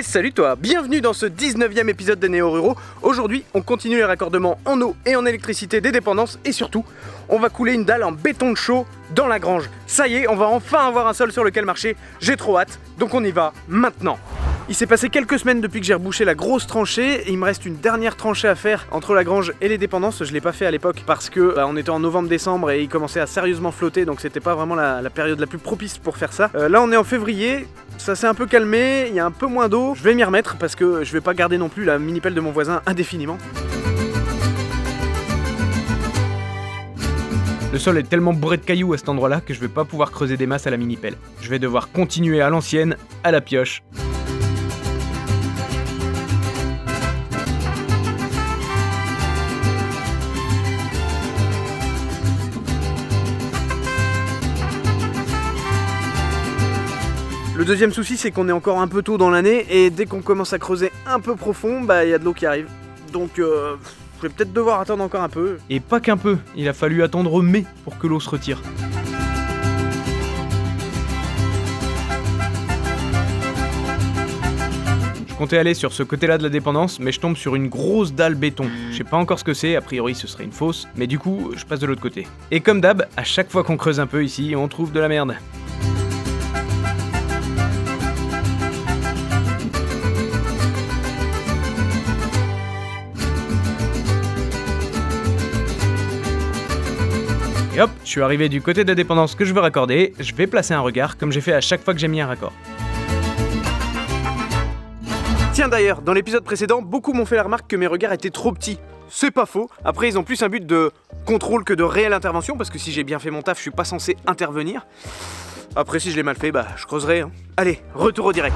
salut toi, bienvenue dans ce 19e épisode des Néo Ruraux. Aujourd'hui, on continue les raccordements en eau et en électricité des dépendances et surtout, on va couler une dalle en béton de chaux dans la grange. Ça y est, on va enfin avoir un sol sur lequel marcher, j'ai trop hâte, donc on y va maintenant. Il s'est passé quelques semaines depuis que j'ai rebouché la grosse tranchée et il me reste une dernière tranchée à faire entre la grange et les dépendances. Je l'ai pas fait à l'époque parce que on était en novembre-décembre et il commençait à sérieusement flotter, donc c'était pas vraiment la période la plus propice pour faire ça. Là on est en février, ça s'est un peu calmé, il y a un peu moins d'eau. Je vais m'y remettre parce que je vais pas garder non plus la mini-pelle de mon voisin indéfiniment. Le sol est tellement bourré de cailloux à cet endroit-là que je vais pas pouvoir creuser des masses à la mini-pelle. Je vais devoir continuer à l'ancienne, à la pioche. Le deuxième souci, c'est qu'on est encore un peu tôt dans l'année et dès qu'on commence à creuser un peu profond, il y a de l'eau qui arrive. Donc je vais peut-être devoir attendre encore un peu. Et pas qu'un peu, il a fallu attendre mai pour que l'eau se retire. Je comptais aller sur ce côté-là de la dépendance, mais je tombe sur une grosse dalle béton. Je sais pas encore ce que c'est, a priori ce serait une fosse, mais du coup, je passe de l'autre côté. Et comme d'hab, à chaque fois qu'on creuse un peu ici, on trouve de la merde. Et hop, je suis arrivé du côté de la dépendance que je veux raccorder, je vais placer un regard comme j'ai fait à chaque fois que j'ai mis un raccord. Tiens d'ailleurs, dans l'épisode précédent, beaucoup m'ont fait la remarque que mes regards étaient trop petits. C'est pas faux, après ils ont plus un but de contrôle que de réelle intervention, parce que si j'ai bien fait mon taf, je suis pas censé intervenir. Après si je l'ai mal fait, je creuserai. Allez, retour au direct.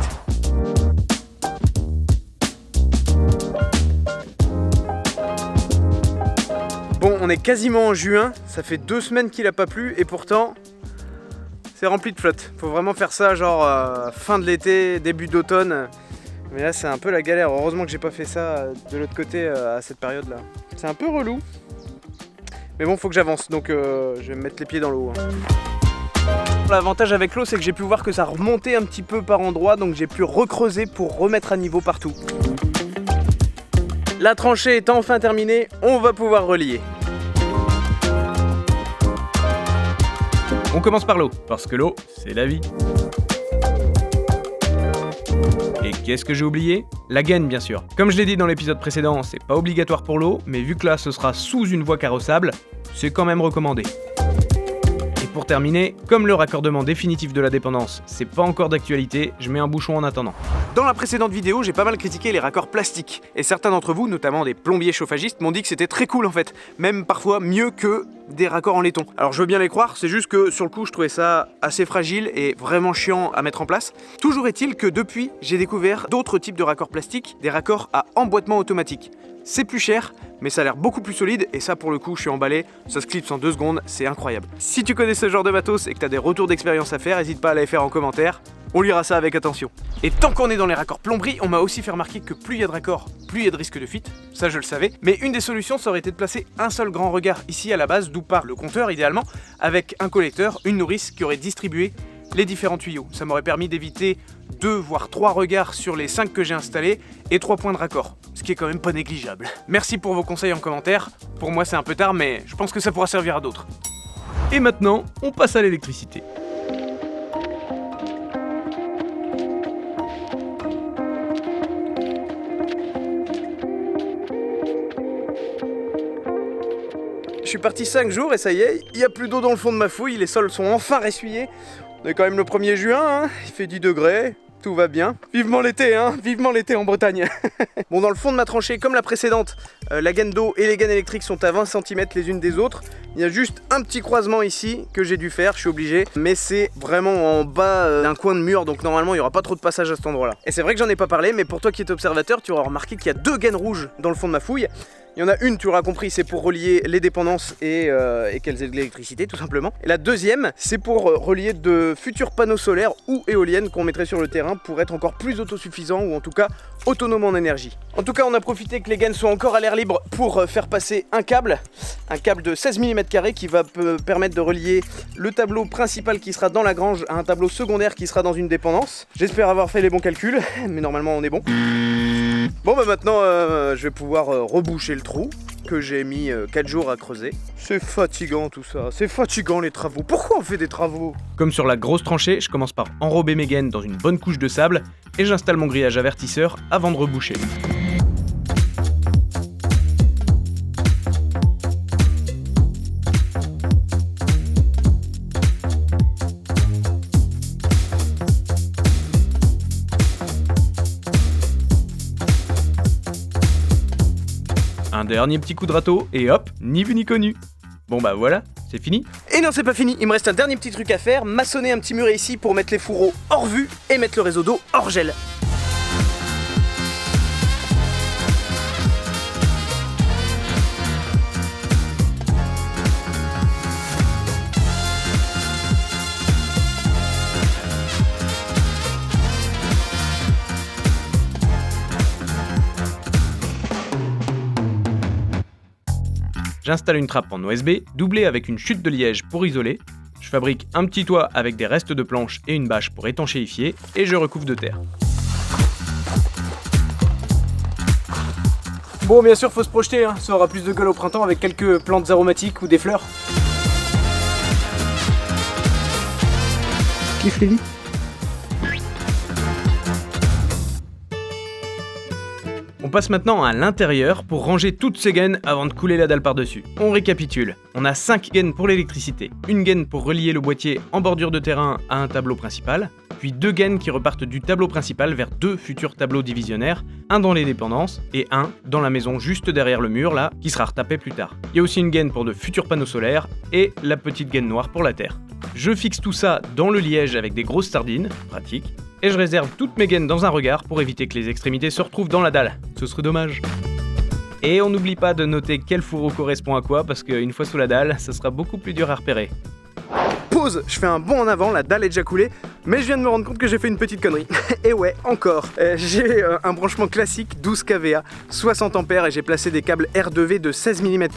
Bon, on est quasiment en juin, ça fait 2 semaines qu'il a pas plu et pourtant c'est rempli de flotte. Faut vraiment faire ça genre fin de l'été, début d'automne. Mais là c'est un peu la galère, heureusement que j'ai pas fait ça de l'autre côté à cette période là. C'est un peu relou. Mais bon, faut que j'avance, donc je vais me mettre les pieds dans l'eau. L'avantage avec l'eau, c'est que j'ai pu voir que ça remontait un petit peu par endroits, donc j'ai pu recreuser pour remettre à niveau partout. La tranchée est enfin terminée, on va pouvoir relier. On commence par l'eau, parce que l'eau, c'est la vie. Et qu'est-ce que j'ai oublié? La gaine, bien sûr. Comme je l'ai dit dans l'épisode précédent, c'est pas obligatoire pour l'eau, mais vu que là ce sera sous une voie carrossable, c'est quand même recommandé. Et pour terminer, comme le raccordement définitif de la dépendance, c'est pas encore d'actualité, je mets un bouchon en attendant. Dans la précédente vidéo, j'ai pas mal critiqué les raccords plastiques, et certains d'entre vous, notamment des plombiers chauffagistes, m'ont dit que c'était très cool en fait, même parfois mieux que des raccords en laiton. Alors je veux bien les croire, c'est juste que sur le coup je trouvais ça assez fragile et vraiment chiant à mettre en place. Toujours est-il que depuis, j'ai découvert d'autres types de raccords plastiques, des raccords à emboîtement automatique. C'est plus cher, mais ça a l'air beaucoup plus solide et ça pour le coup je suis emballé, ça se clipse en 2 secondes, c'est incroyable. Si tu connais ce genre de matos et que t'as des retours d'expérience à faire, n'hésite pas à les faire en commentaire, on lira ça avec attention. Et tant qu'on est dans les raccords plomberie, on m'a aussi fait remarquer que plus il y a de raccords, plus il y a de risque de fuite, ça je le savais, mais une des solutions ça aurait été de placer un seul grand regard ici à la base, d'où part le compteur idéalement, avec un collecteur, une nourrice qui aurait distribué les différents tuyaux. Ça m'aurait permis d'éviter 2 voire 3 regards sur les 5 que j'ai installés et 3 points de raccord, ce qui est quand même pas négligeable. Merci pour vos conseils en commentaire, pour moi c'est un peu tard mais je pense que ça pourra servir à d'autres. Et maintenant, on passe à l'électricité. Je suis parti 5 jours et ça y est, il n'y a plus d'eau dans le fond de ma fouille, les sols sont enfin ressuyés. On est quand même le 1er juin, il fait 10 degrés, tout va bien. Vivement l'été, vivement l'été en Bretagne. Bon, dans le fond de ma tranchée, comme la précédente, la gaine d'eau et les gaines électriques sont à 20 cm les unes des autres. Il y a juste un petit croisement ici que j'ai dû faire, je suis obligé, mais c'est vraiment en bas d'un coin de mur, donc normalement il n'y aura pas trop de passage à cet endroit-là. Et c'est vrai que j'en ai pas parlé, mais pour toi qui es observateur, tu auras remarqué qu'il y a 2 gaines rouges dans le fond de ma fouille. Il y en a une, tu l'auras compris, c'est pour relier les dépendances et qu'elles aient de l'électricité tout simplement. Et la deuxième, c'est pour relier de futurs panneaux solaires ou éoliennes qu'on mettrait sur le terrain pour être encore plus autosuffisant ou en tout cas autonome en énergie. En tout cas, on a profité que les gaines soient encore à l'air libre pour faire passer un câble de 16 mm qui va permettre de relier le tableau principal qui sera dans la grange à un tableau secondaire qui sera dans une dépendance. J'espère avoir fait les bons calculs, mais normalement on est bon. Bon bah maintenant je vais pouvoir reboucher le trou que j'ai mis 4 jours à creuser. C'est fatigant tout ça, c'est fatigant les travaux. Pourquoi on fait des travaux? Comme sur la grosse tranchée, je commence par enrober mes gaines dans une bonne couche de sable et j'installe mon grillage avertisseur avant de reboucher. Un dernier petit coup de râteau et hop, ni vu ni connu. Bon bah voilà, c'est fini. Et non, c'est pas fini, il me reste un dernier petit truc à faire, maçonner un petit muret ici pour mettre les fourreaux hors vue et mettre le réseau d'eau hors gel. J'installe une trappe en OSB, doublée avec une chute de liège pour isoler. Je fabrique un petit toit avec des restes de planches et une bâche pour étanchéifier, et je recouvre de terre. Bon, bien sûr, faut se projeter, hein. Ça aura plus de gueule au printemps avec quelques plantes aromatiques ou des fleurs. Kiffe les vies. On passe maintenant à l'intérieur pour ranger toutes ces gaines avant de couler la dalle par-dessus. On récapitule. On a 5 gaines pour l'électricité, une gaine pour relier le boîtier en bordure de terrain à un tableau principal, puis 2 gaines qui repartent du tableau principal vers 2 futurs tableaux divisionnaires, un dans les dépendances et un dans la maison juste derrière le mur là, qui sera retapé plus tard. Il y a aussi une gaine pour de futurs panneaux solaires et la petite gaine noire pour la terre. Je fixe tout ça dans le liège avec des grosses sardines, pratique, et je réserve toutes mes gaines dans un regard pour éviter que les extrémités se retrouvent dans la dalle. Ce serait dommage. Et on n'oublie pas de noter quel fourreau correspond à quoi, parce qu'une fois sous la dalle, ça sera beaucoup plus dur à repérer. Pause, je fais un bond en avant, la dalle est déjà coulée, mais je viens de me rendre compte que j'ai fait une petite connerie. Et ouais, encore. J'ai un branchement classique 12 kVA, 60 A et j'ai placé des câbles R2V de 16 mm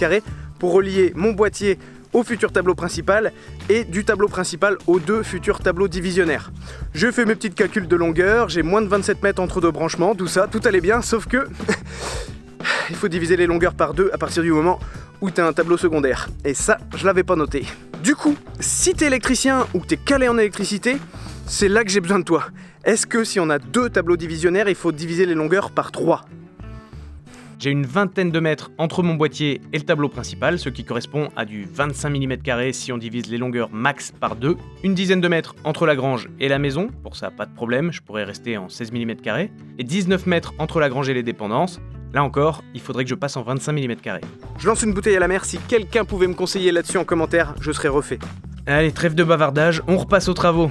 pour relier mon boîtier au futur tableau principal et du tableau principal aux 2 futurs tableaux divisionnaires. J'ai fait mes petits calculs de longueur, j'ai moins de 27 mètres entre 2 branchements, tout ça, tout allait bien, sauf que il faut diviser les longueurs par 2 à partir du moment où t'as un tableau secondaire. Et ça, je l'avais pas noté. Du coup, si t'es électricien ou que t'es calé en électricité, c'est là que j'ai besoin de toi. Est-ce que si on a 2 tableaux divisionnaires, il faut diviser les longueurs par 3 ? J'ai une vingtaine de mètres entre mon boîtier et le tableau principal, ce qui correspond à du 25 mm² si on divise les longueurs max par 2. Une dizaine de mètres entre la grange et la maison, pour ça pas de problème, je pourrais rester en 16 mm². Et 19 mètres entre la grange et les dépendances. Là encore, il faudrait que je passe en 25 mm². Je lance une bouteille à la mer, si quelqu'un pouvait me conseiller là-dessus en commentaire, je serais refait. Allez, trêve de bavardage, on repasse aux travaux.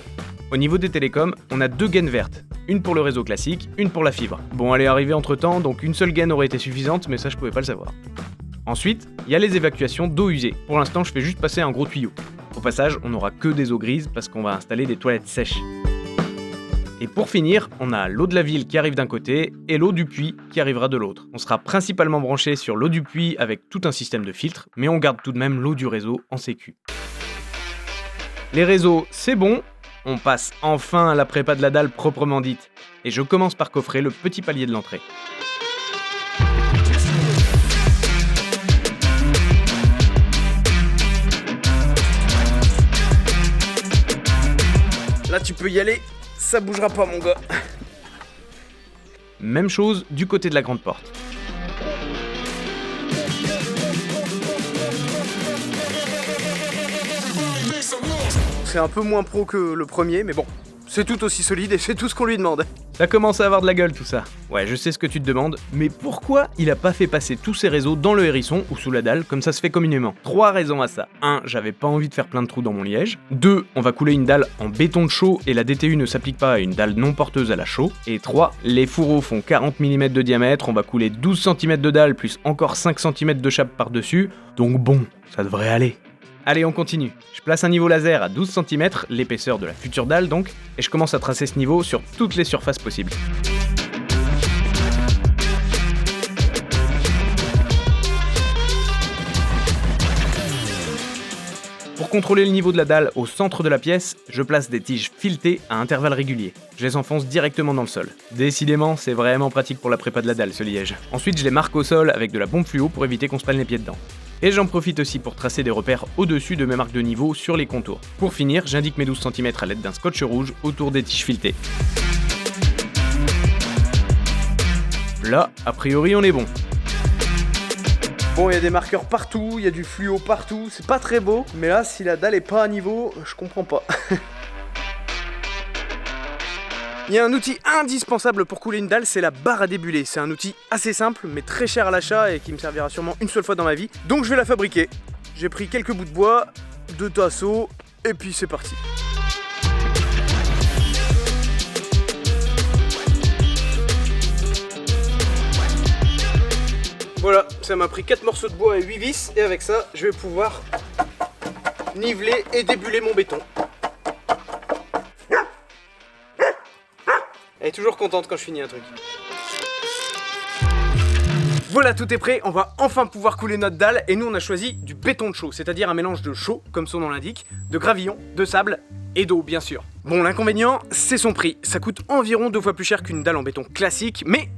Au niveau des télécoms, on a 2 gaines vertes. Une pour le réseau classique, une pour la fibre. Bon, elle est arrivée entre temps, donc une seule gaine aurait été suffisante, mais ça je pouvais pas le savoir. Ensuite, il y a les évacuations d'eau usée. Pour l'instant, je fais juste passer un gros tuyau. Au passage, on n'aura que des eaux grises parce qu'on va installer des toilettes sèches. Et pour finir, on a l'eau de la ville qui arrive d'un côté et l'eau du puits qui arrivera de l'autre. On sera principalement branché sur l'eau du puits avec tout un système de filtre, mais on garde tout de même l'eau du réseau en sécu. Les réseaux, c'est bon. On passe enfin à la prépa de la dalle proprement dite. Et je commence par coffrer le petit palier de l'entrée. Là tu peux y aller, ça bougera pas mon gars. Même chose du côté de la grande porte. C'est un peu moins pro que le premier, mais bon, c'est tout aussi solide et c'est tout ce qu'on lui demande. Ça commence à avoir de la gueule tout ça. Ouais, je sais ce que tu te demandes, mais pourquoi il a pas fait passer tous ses réseaux dans le hérisson ou sous la dalle, comme ça se fait communément? 3 raisons à ça. 1, j'avais pas envie de faire plein de trous dans mon liège. 2, on va couler une dalle en béton de chaux et la DTU ne s'applique pas à une dalle non porteuse à la chaux. Et 3, les fourreaux font 40 mm de diamètre, on va couler 12 cm de dalle plus encore 5 cm de chape par-dessus, donc bon, ça devrait aller. Allez, on continue. Je place un niveau laser à 12 cm, l'épaisseur de la future dalle donc, et je commence à tracer ce niveau sur toutes les surfaces possibles. Pour contrôler le niveau de la dalle au centre de la pièce, je place des tiges filetées à intervalles réguliers. Je les enfonce directement dans le sol. Décidément, c'est vraiment pratique pour la prépa de la dalle ce liège. Ensuite, je les marque au sol avec de la bombe fluo pour éviter qu'on se prenne les pieds dedans. Et j'en profite aussi pour tracer des repères au-dessus de mes marques de niveau sur les contours. Pour finir, j'indique mes 12 cm à l'aide d'un scotch rouge autour des tiges filetées. Là, a priori, on est bon. Bon, il y a des marqueurs partout, il y a du fluo partout, c'est pas très beau, mais là, si la dalle est pas à niveau, je comprends pas. Il y a un outil indispensable pour couler une dalle, c'est la barre à débuler. C'est un outil assez simple, mais très cher à l'achat et qui me servira sûrement une seule fois dans ma vie. Donc je vais la fabriquer. J'ai pris quelques bouts de bois, 2 tasseaux, et puis c'est parti. Voilà, ça m'a pris 4 morceaux de bois et 8 vis, et avec ça, je vais pouvoir niveler et débuler mon béton. Elle est toujours contente quand je finis un truc. Voilà, tout est prêt, on va enfin pouvoir couler notre dalle, et nous on a choisi du béton de chaux, c'est-à-dire un mélange de chaux, comme son nom l'indique, de gravillon, de sable et d'eau bien sûr. Bon, l'inconvénient, c'est son prix, ça coûte environ 2 fois plus cher qu'une dalle en béton classique, mais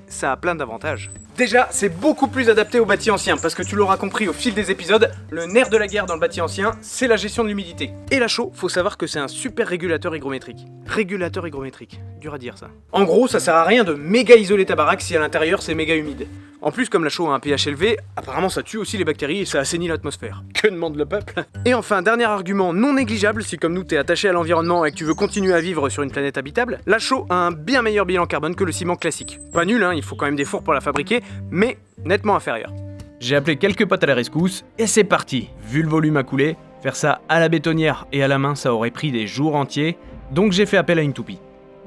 ça a plein d'avantages. Déjà, c'est beaucoup plus adapté au bâti ancien, parce que tu l'auras compris au fil des épisodes, le nerf de la guerre dans le bâti ancien, c'est la gestion de l'humidité. Et la chaux, faut savoir que c'est un super régulateur hygrométrique. Régulateur hygrométrique, dur à dire ça. En gros, ça sert à rien de méga isoler ta baraque si à l'intérieur c'est méga humide. En plus, comme la chaux a un pH élevé, apparemment ça tue aussi les bactéries et ça assainit l'atmosphère. Que demande le peuple? Et enfin, dernier argument non négligeable, si comme nous t'es attaché à l'environnement et que tu veux continuer à vivre sur une planète habitable, la chaux a un bien meilleur bilan carbone que le ciment classique. Pas nul, hein, il faut quand même des fours pour la fabriquer, mais nettement inférieur. J'ai appelé quelques potes à la rescousse, et c'est parti. Vu le volume à couler, faire ça à la bétonnière et à la main, ça aurait pris des jours entiers, donc j'ai fait appel à une toupie.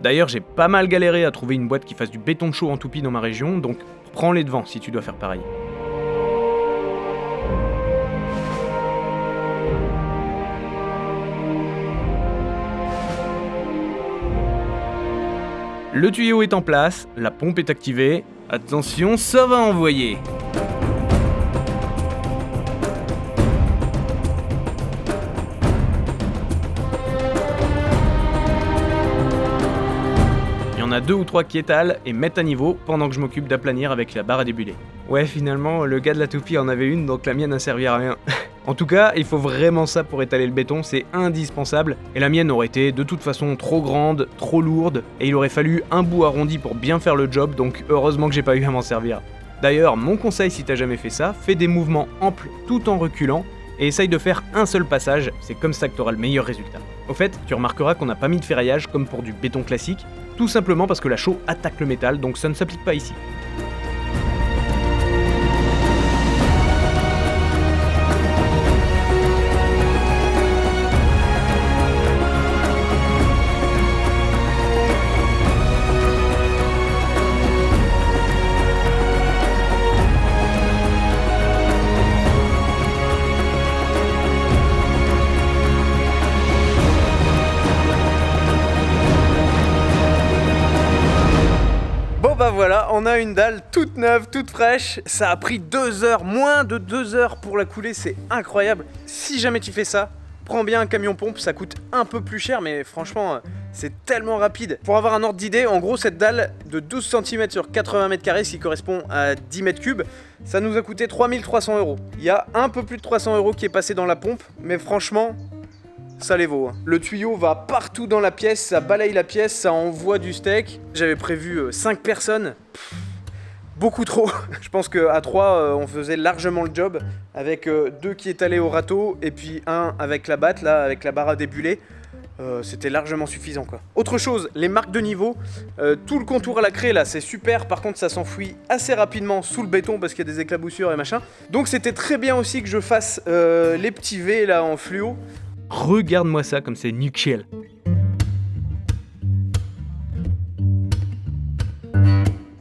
D'ailleurs, j'ai pas mal galéré à trouver une boîte qui fasse du béton de chaux en toupie dans ma région, donc prends les devants si tu dois faire pareil. Le tuyau est en place, la pompe est activée. Attention, ça va envoyer. Il y en a 2 ou 3 qui étalent et mettent à niveau pendant que je m'occupe d'aplanir avec la barre à débuler. Ouais, finalement, le gars de la toupie en avait une, donc la mienne n'a servi à rien. En tout cas, il faut vraiment ça pour étaler le béton, c'est indispensable, et la mienne aurait été de toute façon trop grande, trop lourde, et il aurait fallu un bout arrondi pour bien faire le job, donc heureusement que j'ai pas eu à m'en servir. D'ailleurs, mon conseil si t'as jamais fait ça, fais des mouvements amples tout en reculant, et essaye de faire un seul passage, c'est comme ça que t'auras le meilleur résultat. Au fait, tu remarqueras qu'on n'a pas mis de ferraillage comme pour du béton classique, tout simplement parce que la chaux attaque le métal, donc ça ne s'applique pas ici. Bah voilà, on a une dalle toute neuve, toute fraîche. Ça a pris 2 heures, moins de 2 heures pour la couler, c'est incroyable. Si jamais tu fais ça, prends bien un camion pompe, ça coûte un peu plus cher, mais franchement, c'est tellement rapide. Pour avoir un ordre d'idée, en gros, cette dalle de 12 cm sur 80 m², ce qui correspond à 10 m3, ça nous a coûté 3300 €. Il y a un peu plus de 300 € qui est passé dans la pompe, mais franchement, ça les vaut. Le tuyau va partout dans la pièce, ça balaye la pièce, ça envoie du steak. J'avais prévu 5 personnes. Beaucoup trop. Je pense qu'à 3, on faisait largement le job, avec 2 qui étalaient au râteau, et puis 1 avec la batte, là, avec la barre à débuler. C'était largement suffisant quoi. Autre chose, les marques de niveau, tout le contour à la craie là c'est super, par contre ça s'enfuit assez rapidement sous le béton parce qu'il y a des éclaboussures et machin. Donc c'était très bien aussi que je fasse les petits V là en fluo. Regarde-moi ça comme c'est nickel.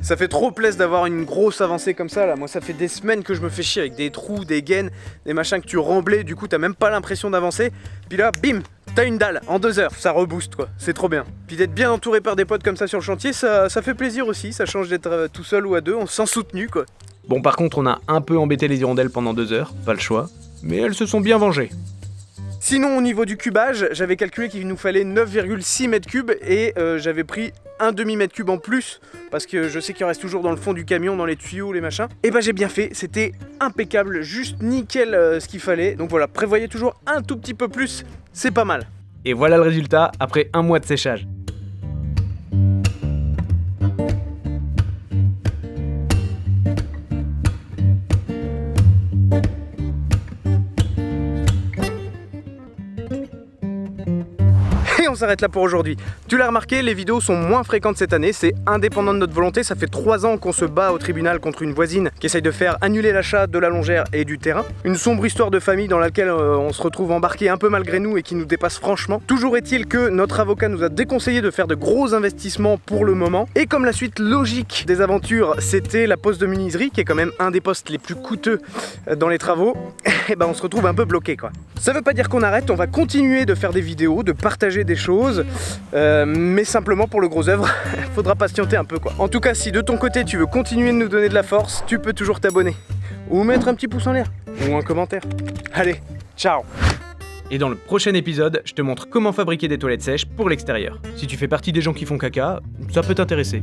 Ça fait trop plaisir d'avoir une grosse avancée comme ça là. Moi ça fait des semaines que je me fais chier avec des trous, des gaines, des machins que tu remblais, du coup t'as même pas l'impression d'avancer. Puis là, bim, t'as une dalle en 2 heures, ça rebooste quoi, c'est trop bien. Puis d'être bien entouré par des potes comme ça sur le chantier, ça fait plaisir aussi, ça change d'être tout seul ou à deux, on se sent soutenu quoi. Bon par contre on a un peu embêté les hirondelles pendant 2 heures, pas le choix, mais elles se sont bien vengées. Sinon au niveau du cubage, j'avais calculé qu'il nous fallait 9,6 mètres cubes et j'avais pris un demi-mètre cube en plus parce que je sais qu'il reste toujours dans le fond du camion, dans les tuyaux, les machins. Et bah j'ai bien fait, c'était impeccable, juste nickel ce qu'il fallait. Donc voilà, prévoyez toujours un tout petit peu plus, c'est pas mal. Et voilà le résultat après 1 mois de séchage. Et on s'arrête là pour aujourd'hui. Tu l'as remarqué, les vidéos sont moins fréquentes cette année, c'est indépendant de notre volonté, ça fait 3 ans qu'on se bat au tribunal contre une voisine qui essaye de faire annuler l'achat de la longère et du terrain. Une sombre histoire de famille dans laquelle on se retrouve embarqué un peu malgré nous et qui nous dépasse franchement. Toujours est-il que notre avocat nous a déconseillé de faire de gros investissements pour le moment. Et comme la suite logique des aventures, c'était la poste de menuiserie, qui est quand même un des postes les plus coûteux dans les travaux, et ben on se retrouve un peu bloqué quoi. Ça veut pas dire qu'on arrête, on va continuer de faire des vidéos, de partager des choses, mais simplement pour le gros œuvre, faudra patienter un peu quoi. En tout cas, si de ton côté tu veux continuer de nous donner de la force, tu peux toujours t'abonner, ou mettre un petit pouce en l'air, ou un commentaire. Allez, ciao! Et dans le prochain épisode, je te montre comment fabriquer des toilettes sèches pour l'extérieur. Si tu fais partie des gens qui font caca, ça peut t'intéresser.